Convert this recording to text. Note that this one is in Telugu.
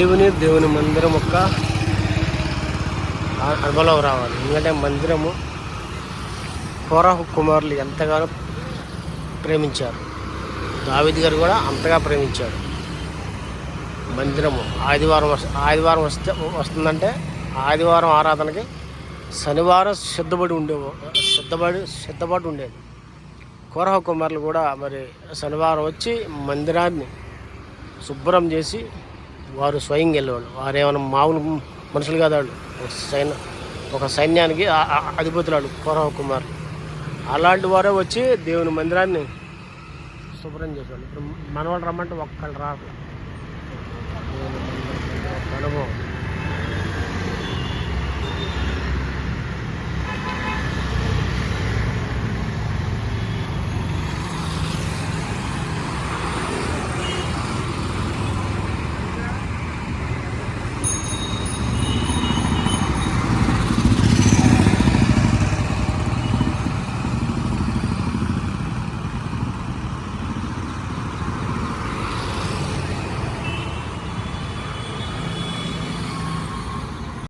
దేవుని మందిరం యొక్క అనుభవంలోకి రావాలి. ఎందుకంటే మందిరము కోరహు కుమారులు ఎంతగానో ప్రేమించారు. దావీదు గారు కూడా అంతగా ప్రేమించాడు. మందిరము ఆదివారం వస్తుందంటే ఆదివారం ఆరాధనకి శనివారం సిద్ధపడి ఉండేది. కోరహ కుమారులు కూడా మరి శనివారం వచ్చి మందిరాన్ని శుభ్రం చేసి వారు స్వయంగా వెళ్ళేవాళ్ళు. వారు ఏమైనా మామూలు మనుషులు కాదు, వాళ్ళు ఒక సైన్యానికి అధిపతులు కోరహ కుమారులు. అలాంటి వారే వచ్చి దేవుని మందిరాన్ని శుభ్రం చేసేవాళ్ళు. ఇప్పుడు మనవాళ్ళు రమ్మంటే ఒక్కళ్ళు రావట్లేదు. అనుభవం